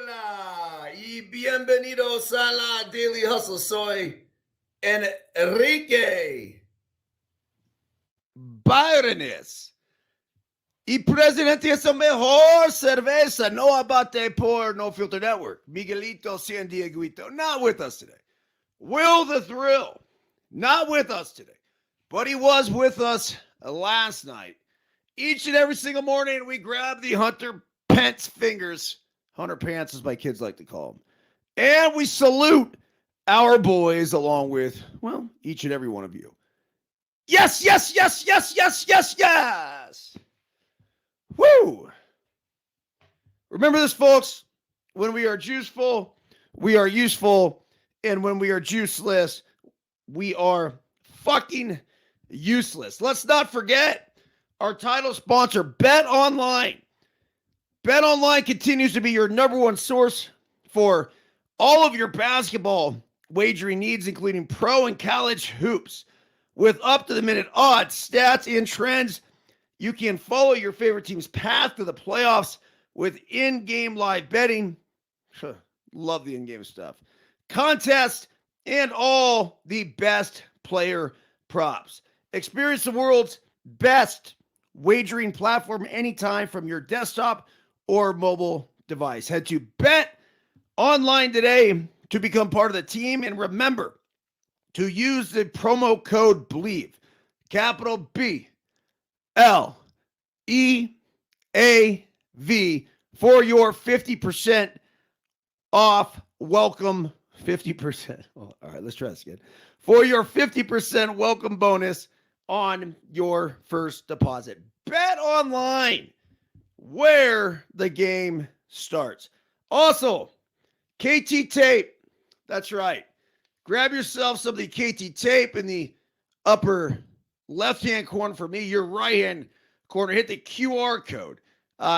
Hola y bienvenidos a la Daily Hustle. Soy Enrique Byrones. Y presidente es la mejor cerveza. No abate por No Filter Network. Miguelito San Dieguito. Not with us today. Will the Thrill. Not with us today. But he was with us last night. Each and every single morning, we grab the Hunter Pence fingers. Hunter Pants, as my kids like to call them. And we salute our boys along with, well, each and every one of you. Yes, yes, yes, yes, yes, yes, yes. Woo. Remember this, folks. When we are juiceful, we are useful. And when we are juiceless, we are fucking useless. Let's not forget our title sponsor, Bet Online. Bet Online continues to be your number one source for all of your basketball wagering needs, including pro and college hoops. With up-to-the-minute odds, stats, and trends, you can follow your favorite team's path to the playoffs with in-game live betting. Love the in-game stuff. Contests, and all the best player props. Experience the world's best wagering platform anytime from your desktop or mobile device. Head to Bet Online today to become part of the team, and remember to use the promo code BLEAV, capital B L E A V, for your 50% off welcome 50%. All right, let's try this again. For your 50% welcome bonus on your first deposit. Bet Online, where the game starts. Also, KT tape. That's right. Grab yourself some of the KT tape in the upper left-hand corner for me. Your right-hand corner, hit the QR code.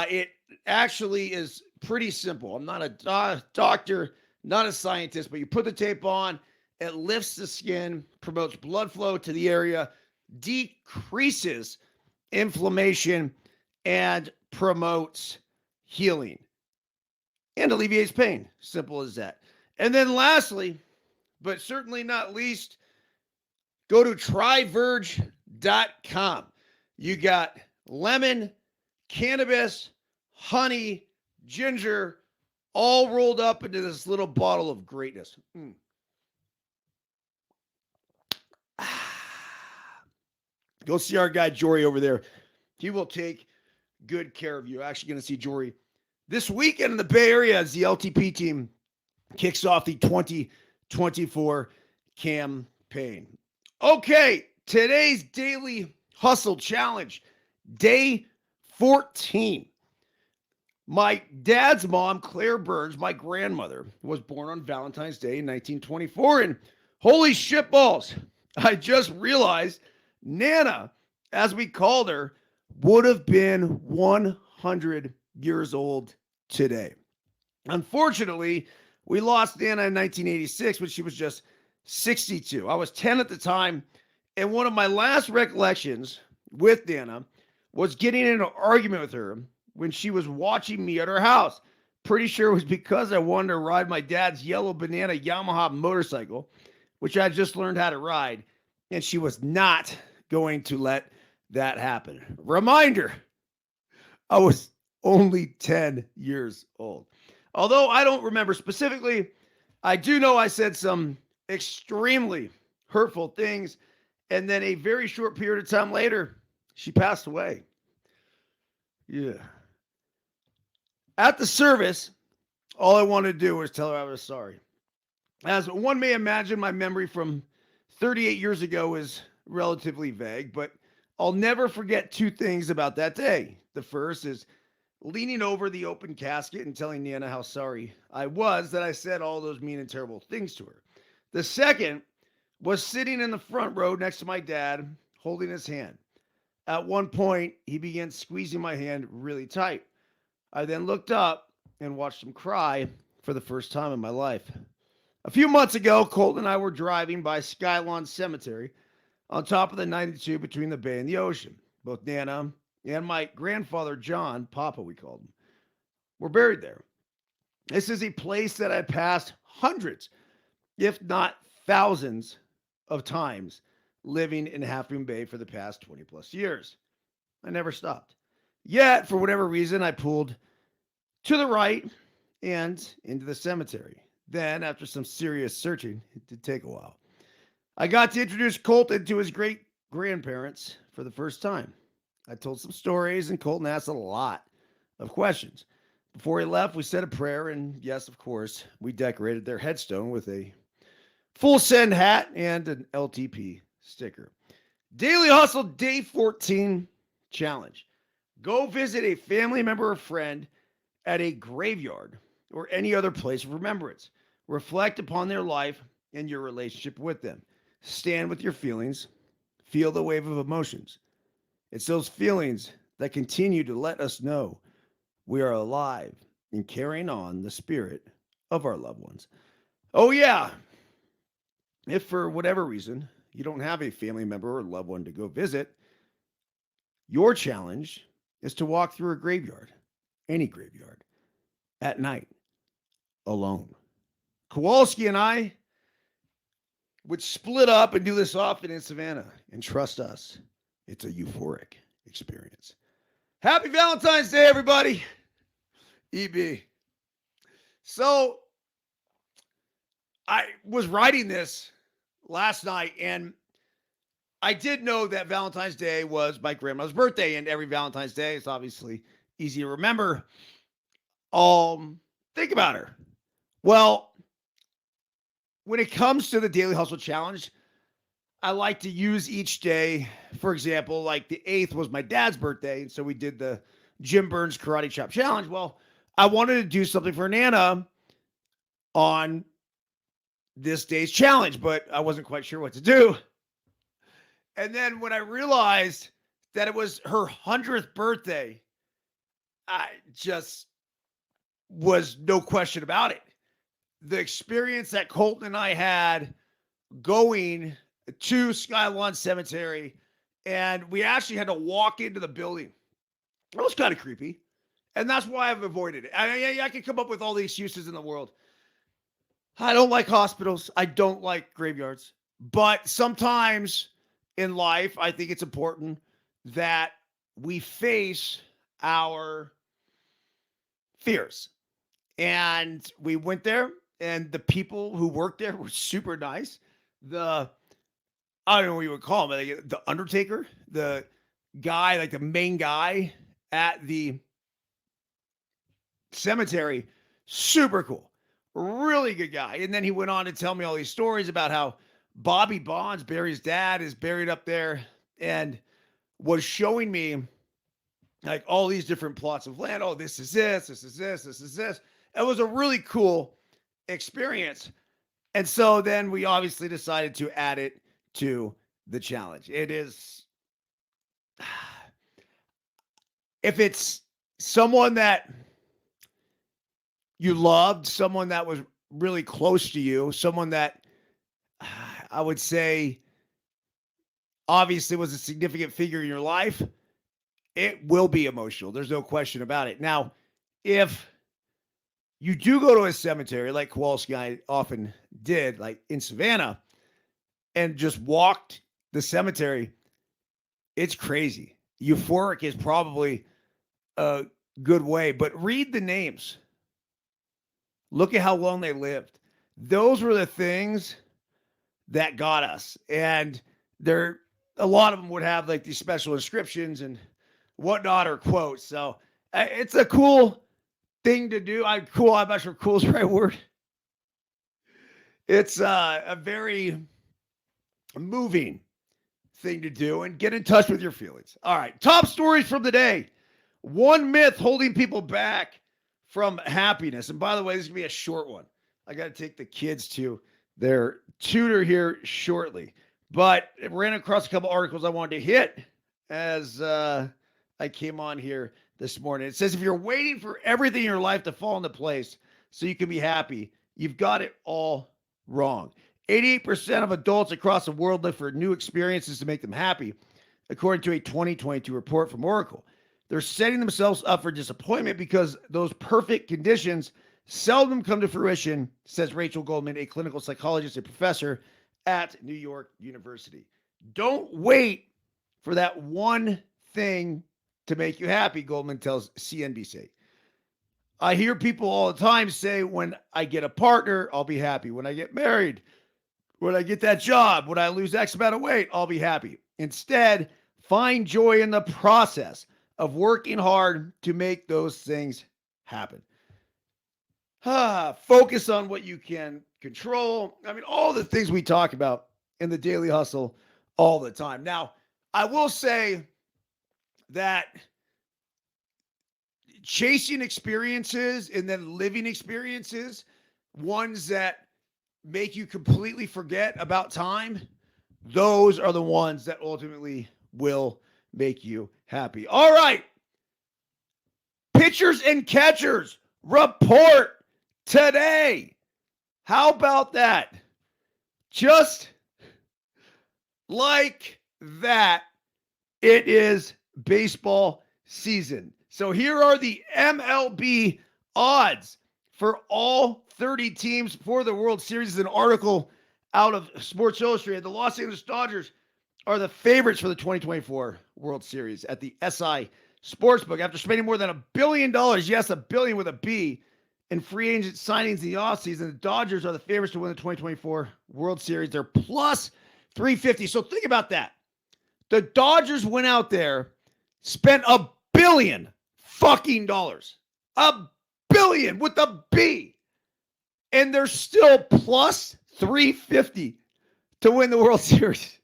It actually is pretty simple. I'm not a doctor, not a scientist, but you put the tape on, it lifts the skin, promotes blood flow to the area, decreases inflammation, and promotes healing and alleviates pain. Simple as that. And then lastly, but certainly not least, go to tryverge.com. You got lemon, cannabis, honey, ginger, all rolled up into this little bottle of greatness. Go see our guy Jory over there. He will take good care of you. Actually going to see Jory this weekend in the Bay Area as the LTP team kicks off the 2024 campaign. Okay, today's Daily Hustle Challenge, day 14. My dad's mom, Claire Burns, my grandmother, was born on Valentine's Day in 1924. And holy shitballs, I just realized Nana, as we called her, would have been 100 years old today. Unfortunately, we lost Nana in 1986 when she was just 62. I was 10 at the time, and one of my last recollections with Nana was getting in an argument with her when she was watching me at her house. Pretty sure it was because I wanted to ride my dad's yellow banana Yamaha motorcycle, which I just learned how to ride, and she was not going to let that happen. Reminder, I was only 10 years old. Although I don't remember specifically, I do know I said some extremely hurtful things, and then a very short period of time later, she passed away. Yeah. At the service, all I wanted to do was tell her I was sorry. As one may imagine, my memory from 38 years ago is relatively vague, but I'll never forget two things about that day. The first is leaning over the open casket and telling Nana how sorry I was that I said all those mean and terrible things to her. The second was sitting in the front row next to my dad, holding his hand. At one point, he began squeezing my hand really tight. I then looked up and watched him cry for the first time in my life. A few months ago, Colt and I were driving by Skylawn Cemetery on top of the 92 between the bay and the ocean. Both Nana and my grandfather, John, Papa we called him, were buried there. This is a place that I passed hundreds, if not thousands, of times living in Half Moon Bay for the past 20 plus years. I never stopped. Yet, for whatever reason, I pulled to the right and into the cemetery. Then, after some serious searching, it did take a while, I got to introduce Colton to his great grandparents for the first time. I told some stories, and Colton asked a lot of questions. Before he left, we said a prayer, and yes, of course, we decorated their headstone with a full send hat and an LTP sticker. Daily Hustle Day 14 Challenge. Go visit a family member or friend at a graveyard or any other place of remembrance. Reflect upon their life and your relationship with them. Stand with your feelings. Feel the wave of emotions. It's those feelings that continue to let us know we are alive and carrying on the spirit of our loved ones. Oh, yeah. If for whatever reason you don't have a family member or loved one to go visit, your challenge is to walk through a graveyard, any graveyard, at night, alone. Kowalski and I would split up and do this often in Savannah. And trust us, it's a euphoric experience. Happy Valentine's Day, everybody. EB. So I was writing this last night, and I did know that Valentine's Day was my grandmother's birthday, and every Valentine's Day is obviously easy to remember. Think about her. Well, when it comes to the Daily Hustle Challenge, I like to use each day. For example, like the 8th was my dad's birthday, and so we did the Jim Burns Karate Chop Challenge. Well, I wanted to do something for Nana on this day's challenge, but I wasn't quite sure what to do. And then when I realized that it was her 100th birthday, I just was no question about it. The experience that Colton and I had going to Skylawn Cemetery, and we actually had to walk into the building. It was kind of creepy, and that's why I've avoided it. I can come up with all the excuses in the world. I don't like hospitals. I don't like graveyards. But sometimes in life, I think it's important that we face our fears. And we went there, and the people who worked there were super nice. I don't know what you would call him, the Undertaker, the guy, like the main guy at the cemetery, super cool, really good guy. And then he went on to tell me all these stories about how Bobby Bonds, Barry's dad, is buried up there, and was showing me like all these different plots of land. Oh, this is this, this is this, this is this. It was a really cool experience. And so then we obviously decided to add it to the challenge. It is, if it's someone that you loved, someone that was really close to you, someone that I would say obviously was a significant figure in your life, it will be emotional. There's no question about it. Now, if you do go to a cemetery like Kowalski and I often did, like in Savannah, and just walked the cemetery, it's crazy. Euphoric is probably a good way, but read the names. Look at how long they lived. Those were the things that got us. And a lot of them would have like these special inscriptions and whatnot or quotes. So it's a cool thing to do. I'm not sure cool is the right word. It's a very moving thing to do, and get in touch with your feelings. All right. Top stories from the day. One myth holding people back from happiness. And by the way, this is going to be a short one. I got to take the kids to their tutor here shortly. But I ran across a couple articles I wanted to hit as I came on here this morning. It says, if you're waiting for everything in your life to fall into place so you can be happy, you've got it all wrong. 88% of adults across the world look for new experiences to make them happy, according to a 2022 report from Oracle. They're setting themselves up for disappointment because those perfect conditions seldom come to fruition, says Rachel Goldman, a clinical psychologist and professor at New York University. Don't wait for that one thing to make you happy, Goldman tells CNBC. I hear people all the time say, when I get a partner, I'll be happy. When I get married, when I get that job, when I lose X amount of weight, I'll be happy. Instead, find joy in the process of working hard to make those things happen. Focus on what you can control. I mean, all the things we talk about in the Daily Hustle all the time. Now, I will say that chasing experiences and then living experiences, ones that make you completely forget about time, those are the ones that ultimately will make you happy. All right. Pitchers and catchers report today. How about that? Just like that, it is baseball season. So here are the MLB odds for all 30 teams for the World Series. An article out of Sports Illustrated. The Los Angeles Dodgers are the favorites for the 2024 World Series at the SI Sportsbook. After spending more than $1 billion, yes, $1 billion with a B, in free agent signings in the offseason, the Dodgers are the favorites to win the 2024 World Series. They're plus 350. So think about that. The Dodgers went out there, spent $1 billion fucking dollars. $1 billion with a B. And they're still plus 350 to win the World Series.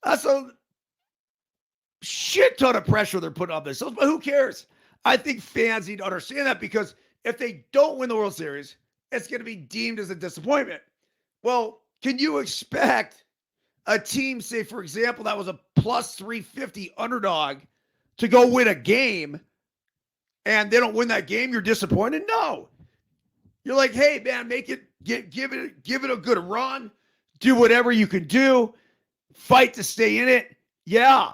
That's a shit ton of pressure they're putting on themselves, but who cares? I think fans need to understand that, because if they don't win the World Series, it's going to be deemed as a disappointment. Well, can you expect a team, say, for example, that was a plus 350 underdog to go win a game, and they don't win that game, you're disappointed? No. You're like, hey, man, make it, give it a good run, do whatever you can do, fight to stay in it. Yeah,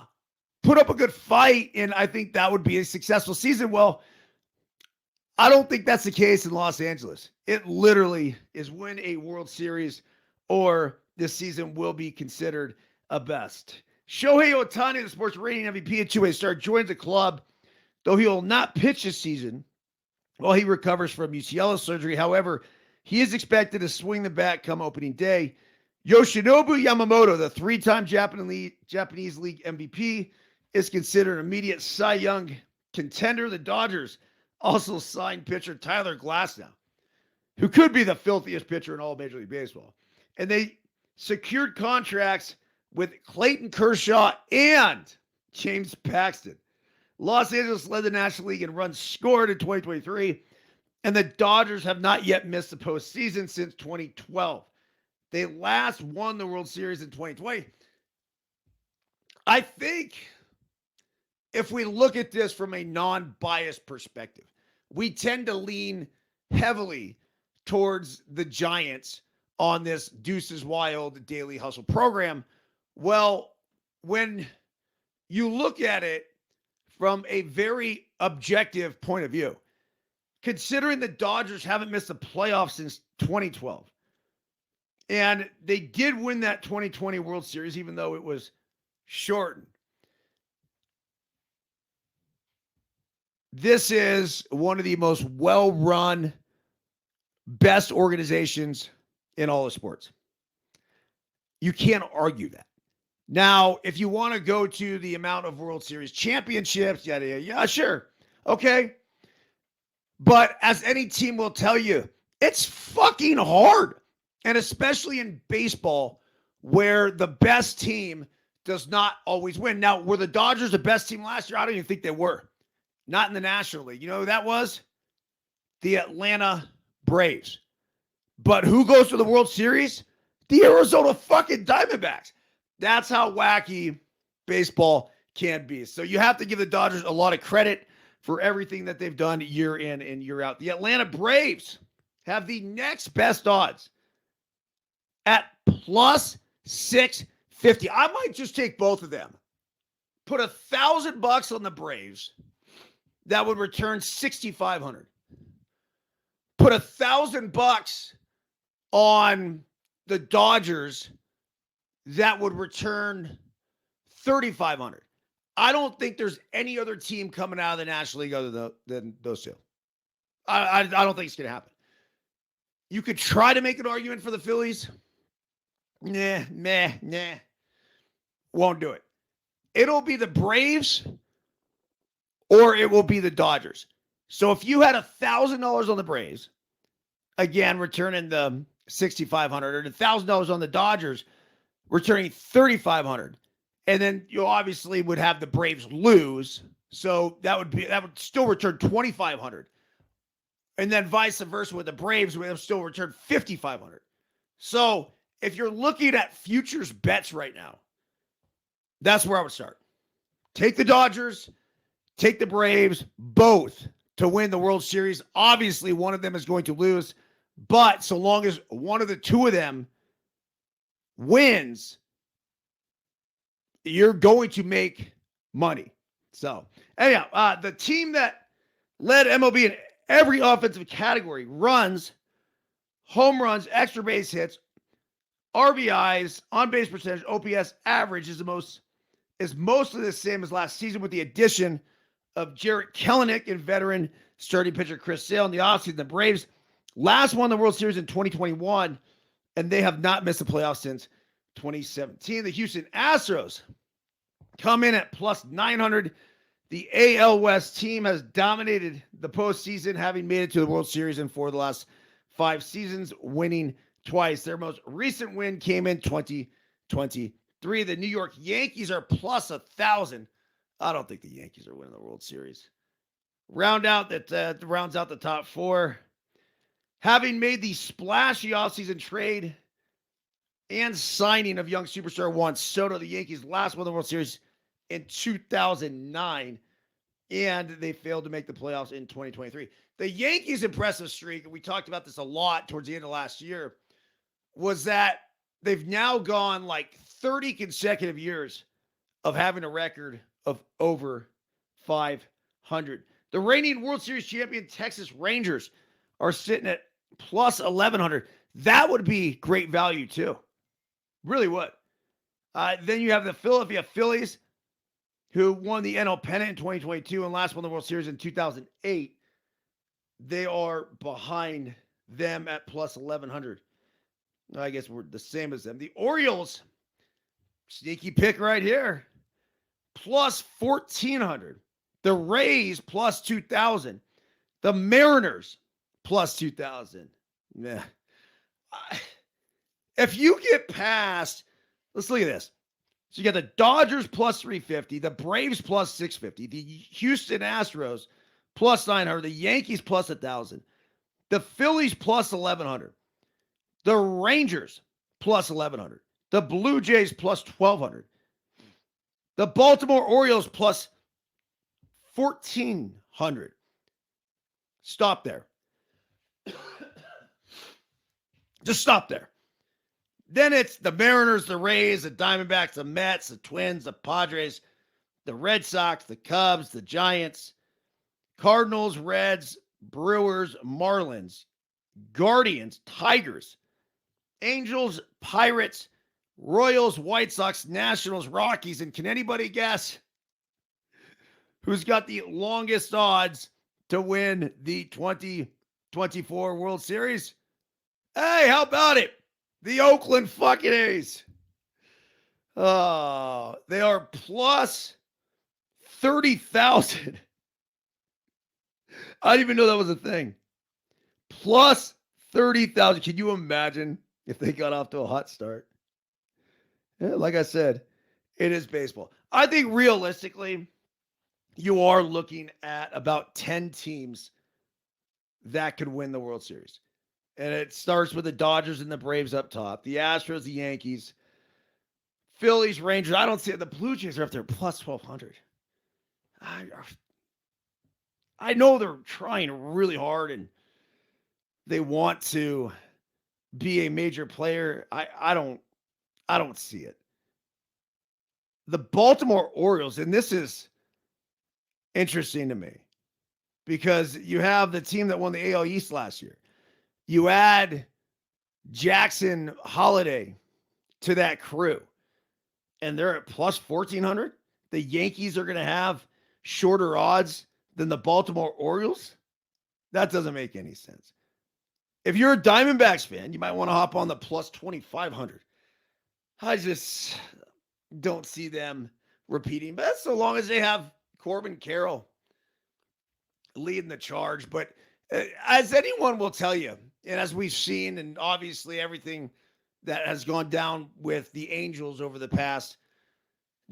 put up a good fight, and I think that would be a successful season. Well, I don't think that's the case in Los Angeles. It literally is win a World Series, or this season will be considered a best. Shohei Ohtani, the sports rating MVP and two-way star, joins the club, though he will not pitch this season while he recovers from UCL surgery. However, he is expected to swing the bat come opening day. Yoshinobu Yamamoto, the three-time Japanese League MVP, is considered an immediate Cy Young contender. The Dodgers also signed pitcher Tyler Glasnow, who could be the filthiest pitcher in all Major League Baseball. And they secured contracts with Clayton Kershaw and James Paxton. Los Angeles led the National League in runs scored in 2023, and the Dodgers have not yet missed the postseason since 2012. They last won the World Series in 2020. I think if we look at this from a non-biased perspective, we tend to lean heavily towards the Giants on this Deuces Wild Daily Hustle program. Well, when you look at it from a very objective point of view, considering the Dodgers haven't missed the playoffs since 2012, and they did win that 2020 World Series, even though it was shortened. This is one of the most well-run, best organizations in all of sports. You can't argue that. Now, if you want to go to the amount of World Series championships, yeah, sure. Okay. But as any team will tell you, it's fucking hard. And especially in baseball, where the best team does not always win. Now, were the Dodgers the best team last year? I don't even think they were. Not in the National League. You know who that was? The Atlanta Braves. But who goes to the World Series? The Arizona fucking Diamondbacks. That's how wacky baseball can be. So you have to give the Dodgers a lot of credit for everything that they've done year in and year out. The Atlanta Braves have the next best odds at plus 650. I might just take both of them. Put $1,000 on the Braves. That would return 6,500. put $1,000 on the Dodgers, that would return 3,500. I don't think there's any other team coming out of the National League other than those two. I don't think it's going to happen. You could try to make an argument for the Phillies. Nah. Won't do it. It'll be the Braves or it will be the Dodgers. So if you had $1,000 on the Braves, again, returning the 6,500, or $1,000 on the Dodgers, returning 3,500. And then you obviously would have the Braves lose. So that would still return 2,500. And then vice versa with the Braves, we have still returned 5,500. So if you're looking at futures bets right now, that's where I would start. Take the Dodgers, take the Braves, both to win the World Series. Obviously, one of them is going to lose, but so long as one of the two of them wins, you're going to make money. So, anyhow, the team that led MLB in every offensive category, runs, home runs, extra base hits, RBIs, on-base percentage, OPS average is mostly the same as last season, with the addition of Jarrett Kelenic and veteran starting pitcher Chris Sale in the offseason. The Braves last won the World Series in 2021, and they have not missed the playoffs since 2017. The Houston Astros come in at plus 900. The AL West team has dominated the postseason, having made it to the World Series in 4 of the last 5 seasons, winning twice. Their most recent win came in 2023. The New York Yankees are plus 1,000. I don't think the Yankees are winning the World Series. Rounds out the top 4. Having made the splashy offseason trade and signing of young superstar Juan Soto, the Yankees last won the World Series in 2009, and they failed to make the playoffs in 2023. The Yankees' impressive streak, and we talked about this a lot towards the end of last year, was that they've now gone like 30 consecutive years of having a record of over 500. The reigning World Series champion Texas Rangers are sitting at plus 1,100. That would be great value too. Really would. Then you have the Philadelphia Phillies, who won the NL pennant in 2022 and last won the World Series in 2008. They are behind them at plus 1,100. I guess we're the same as them. The Orioles, sneaky pick right here, plus 1,400. The Rays, plus 2,000. The Mariners, plus 2,000. Yeah. If you get past, let's look at this. So you got the Dodgers plus 350, the Braves plus 650, the Houston Astros plus 900, the Yankees plus 1,000, the Phillies plus 1,100, the Rangers plus 1,100, the Blue Jays plus 1,200, the Baltimore Orioles plus 1,400. Stop there. Just stop there. Then it's the Mariners, the Rays, the Diamondbacks, the Mets, the Twins, the Padres, the Red Sox, the Cubs, the Giants, Cardinals, Reds, Brewers, Marlins, Guardians, Tigers, Angels, Pirates, Royals, White Sox, Nationals, Rockies. And can anybody guess who's got the longest odds to win the 2024 World Series? Hey, how about it? The Oakland fucking A's. Oh, they are plus 30,000. I didn't even know that was a thing. Plus 30,000. Can you imagine if they got off to a hot start? Yeah, like I said, it is baseball. I think realistically, you are looking at about 10 teams that could win the World Series. And it starts with the Dodgers and the Braves up top. The Astros, the Yankees, Phillies, Rangers. I don't see it. The Blue Jays are up there plus 1,200. I know they're trying really hard and they want to be a major player. I don't see it. The Baltimore Orioles, and this is interesting to me because you have the team that won the AL East last year. You add Jackson Holiday to that crew, and they're at plus 1,400. The Yankees are going to have shorter odds than the Baltimore Orioles. That doesn't make any sense. If you're a Diamondbacks fan, you might want to hop on the plus 2,500. I just don't see them repeating, but that's so long as they have Corbin Carroll leading the charge. But as anyone will tell you, and as we've seen, and obviously everything that has gone down with the Angels over the past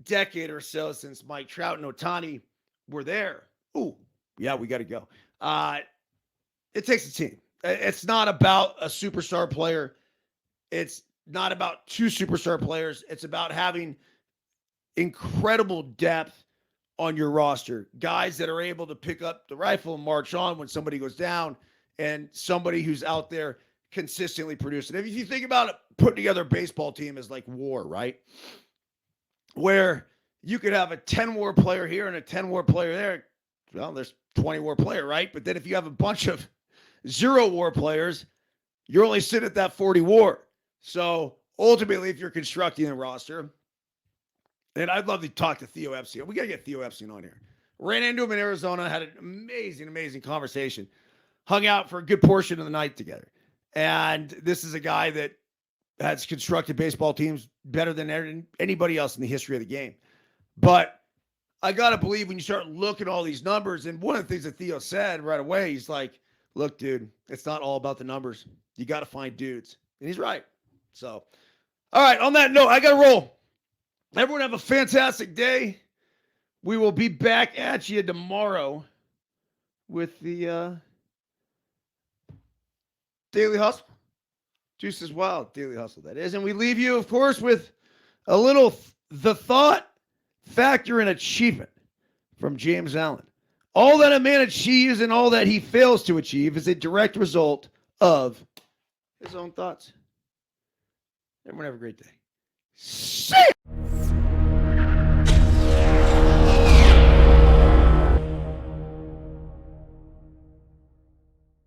decade or so since Mike Trout and Ohtani were there. Ooh, yeah, we got to go. It takes a team. It's not about a superstar player. It's not about two superstar players. It's about having incredible depth on your roster. Guys that are able to pick up the rifle and march on when somebody goes down, and somebody who's out there consistently producing. If you think about it, putting together a baseball team is like war, right? Where you could have a 10 WAR player here and a 10 WAR player there. Well, there's 20 WAR player, right? But then if you have a bunch of 0 WAR players, you're only sitting at that 40 WAR. So ultimately, if you're constructing a roster, and I'd love to talk to Theo Epstein. We got to get Theo Epstein on here. Ran into him in Arizona, had an amazing, amazing conversation. Hung out for a good portion of the night together. And this is a guy that has constructed baseball teams better than anybody else in the history of the game. But I got to believe when you start looking at all these numbers, and one of the things that Theo said right away, he's like, look, dude, it's not all about the numbers. You got to find dudes. And he's right. So, all right, on that note, I got to roll. Everyone have a fantastic day. We will be back at you tomorrow with the Daily Hustle. Juice as well, Daily Hustle, that is. And we leave you, of course, with a little the thought, factor, and achievement from James Allen. All that a man achieves and all that he fails to achieve is a direct result of his own thoughts. Everyone have a great day. See ya!